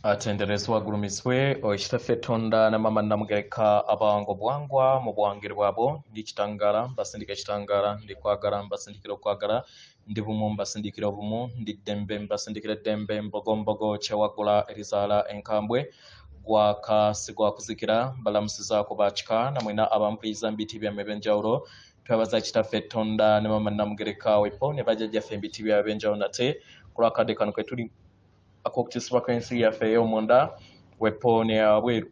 atenderezwa gulumiswe oekitaffe Tonda ne mama Namugereka abango bwangwa mu bwangiro bwabo ndi kitangala mbasindika kitangala ndi kwagala mbasindikira okwagala ndi bumu mbasindikira obumu ndi ddembe mbasindikira ddembe mbogombogo kyewagula erizala enkambwe gwaka sigwa kuzikira balamusizaako bakika namwena abampuliriza mbiti byammwe ebyenjawulo twebaza kitaffe Tonda ne mama Namugereka wepo ne bajjajjaffe mbiti byabwe ebyenjawulo nate kulwakadde kano kwe tuli akokisibwa kw'ensi yaffe ey'omunda wepo ne abweru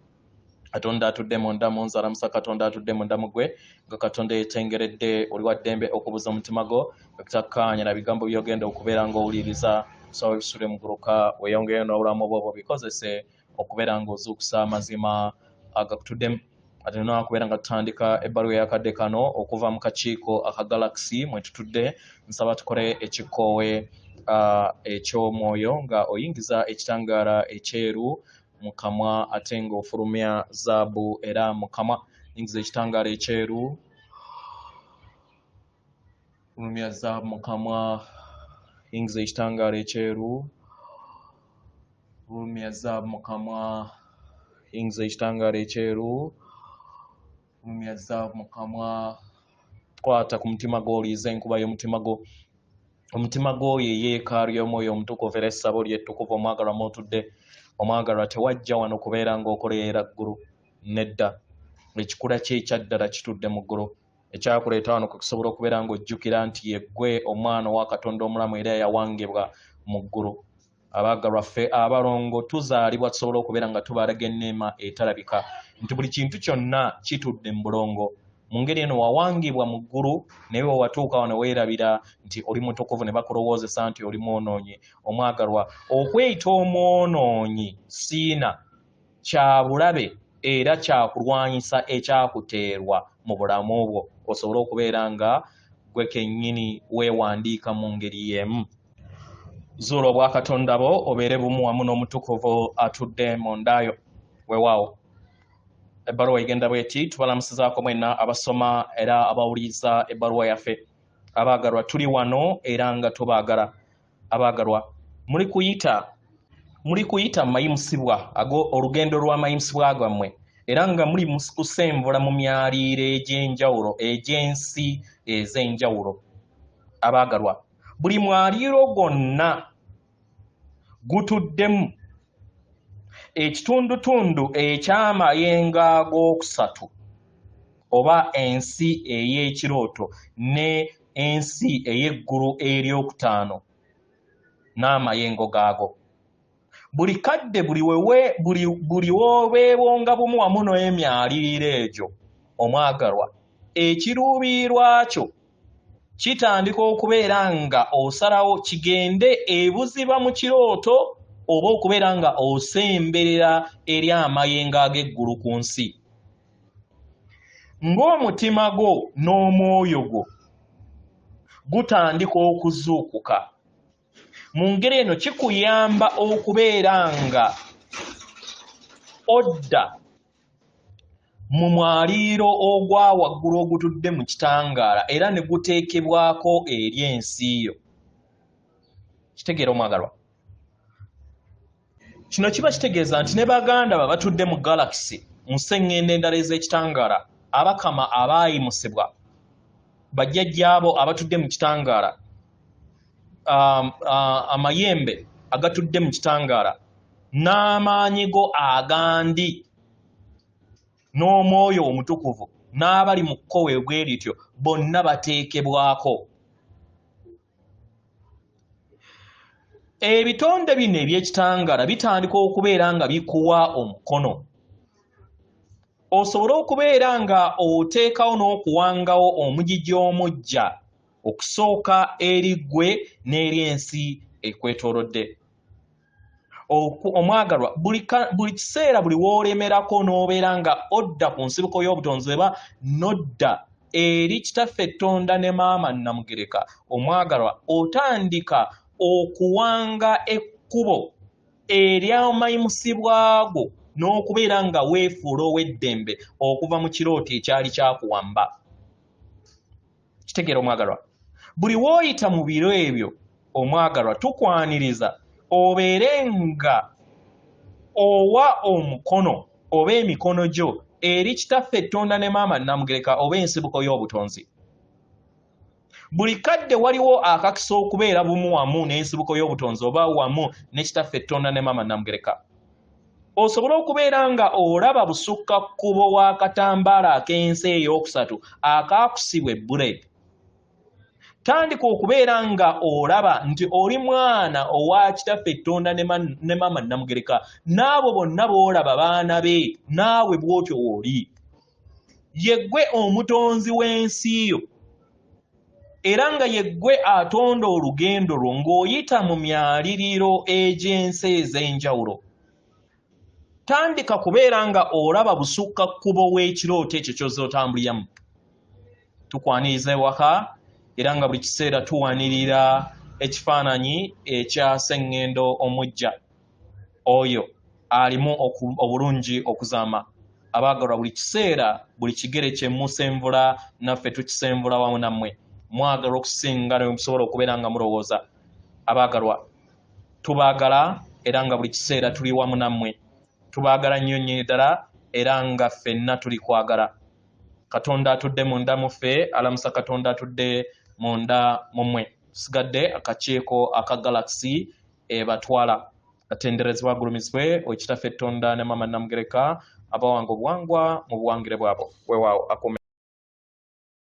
Katonda atudde munda mu nzala Katonda atudde munda mugwe nga Katonda yetengeredde oli wa ddembe okubuza omutima gwo okutakkaanya na bigambo by'ogenda okubeera ng'owuliriza so ebisule muguluka weyongeyo n'obulamu bwo bikozese okubeera ng'ozuukusa amazima agakutuddemu ate n'okubeera nga tutandika ebbaluwa y'akadde kano okuva mu kakiiko aka Galaxy mwe tutudde nsaba tukole ekikoowe eky'omwoyo nga oyingiza ekitangaala ekyeru mu kamwa ate ng'ofulumya zaabu era mu kamwa yingiza ekitangaala ekyeru fulumya zaabu mu kamwa yingiza ekitangaala ekyeru fulumya zaabu mu kamwa yingiza ekitangaala ekyeru fulumya zaabu mu kamwa kwata ku mutima gwo oliiza enkuba y'omutima gwo omutima gwo ye yeekaalu y'omwoyo omutukuvu era essabo lyettukuvu omwagalwa mwotudde omwagalwa tewajja wano kubeera ng'okoleera ggulu nedda ekikula kye ekyaddala kitudde mu ggulu ekyakuleeta wano kusobola okubeera ng'ojjukira nti ye ggwe omwana owa Katonda omulamu era yawangibwa mu ggulu abaagalwa ffe abalongo tuzaalibwa tusobola okubeera nga tubalaga enneema etalabika nti buli kintu kyonna kitudde mu bulongo mu ngeri eno wawangibwa mu ggulu naye wewatuuka wano weerabira nti oli mutukuvu ne bakulowoozesa nti oli mwonoonyi omwagalwa okweyita omwonoonyi siina kya bulabe era kyakulwanyisa ekyakuteerwa mu bulamu bwo osobole okubeera nga gwe kennyini weewandiika mu ngeri y'emu zuula obwa Katonda bo obeere bumu wamu n'omutukuvu atudde mu ndaayo weewaawo ebbaluwa egenda bweti tubalamusizaako mwenna abasoma era abawuliriza ebbaluwa yaffe abaagalwa tuli wano era nga tubaagala abaagalwa muli kuyita mayimusibwa ago olugendo lw'amayimusibwa gammwe era nga muli kusemvula mu myaliiro egy'enjawulo egy'ensi ez'enjawulo abaagalwa buli mwaliiro gwonna gutuddemu ekitundutundu eky'amayengo ag'okusatu oba ensi ey'ekirooto ne ensi ey'eggulu eryokutaano n'amayengo gaago buli kadde buli wobeebonga bumu wamu n'emyaliiro egyo omwagalwa ekiruubiirwa kyo kitandika okubeera nga osalawo kigende ebuziba mu kirooto oba okubeera nga osemberera eri amayengo ag'eggulu ku nsi ng'omutima gwo n'omwoyo gwo gutandika okuzuukuka mu ngeri eno kikuyamba okubeera nga odda mu mwaliiro ogwa waggulu ogutudde mu kitangaala era ne guteekebwako eri ensi yo kitegeera omwagalwa kino kiba kitegeeza nti ne baganda batudde mu Galaxy mu sseŋŋenda endala ez'ekitangaala abakama abaayimusibwa bajjajjaabo abatudde mu kitangaala amayembe agatudde mu kitangaala n'amaanyi go agandi n'omwoyo omutukuvu n'abali mu kkowe bwe lityo bonna bateekebwako ebitonde bino eby'ekitangaala bitandika okubeera nga bikuwa omukono osobole okubeera nga oteekawo n'okuwangawo omugigi omujja okusooka eri ggwe n'eri ensi ekwetoolodde omwagalwa buli kiseera buli w'olemerako n'obeera nga odda ku nsibuko y'obutonzi eba nodda eri kitaffe Tonda ne maama Namugereka omwagalwa otandika okuwanga ekkubo ery'amayimusibwagwo n'okubeera nga weefuula ow'eddembe okuva mu kirooto ekyali kyakuwamba kitegeera omwagalwa buli w'oyita mu biro ebyo omwagalwa tukwaniriza obeere nga owa omukono oba emikono gyo eri kitaffe Tonda ne maama Namugereka oba ensibuko y'obutonzi. Buli kadde waliwo akakisa okubeera bumu wamu n'ensibuko y'obutonzi oba wamu ne kitaffe Tonda ne maama Namugereka. Osobola okubeera nga olaba busukka kkubo w'akatambaala ak'ensi ey'okusatu akaakusibwa ebbule. Tandika okubeera nga olaba nti oli mwana owa kitaffe Tonda ne maama Namugereka, n'abo bonna b'olaba baana be, naawe bw'otyo oli. Yeggwe omutonzi w'ensi yo, era nga yeggwe atonda olugendo lwo ng'oyita mu myaliriro egy'ensi ez'enjawulo. Tandika kubeera nga olaba busukka kkubo w'ekirooto ekyo ky'ozootambuliramu. Tukwaniriza ewaka era nga buli kiseera tuwanirira ekifaananyi ekya Sseŋŋendo omujja oyo alimu obulungi okuzaama. Abaagalwa, buli kiseera buli kigere kye musenvula naffe tukisenvula wamu nammwe. Mwagala okusinga ne musobola okubeera nga mulowooza. Abaagalwa, tubaagala era nga buli kiseera tuli wamu nammwe. Tubaagala nnyo nnyo ddala era nga ffenna tuli kwagala. Katonda atudde munda mu ffe, alamusa Katonda atudde munda mu mmwe. Tusigadde akakiiko aka Galaxy ebatwala. Atenderezebwa agulumizibwe Kitaffe Tonda ne maama Namugereka abawanga obuwangwa mu buwangire bwabo. Weewaawo akume.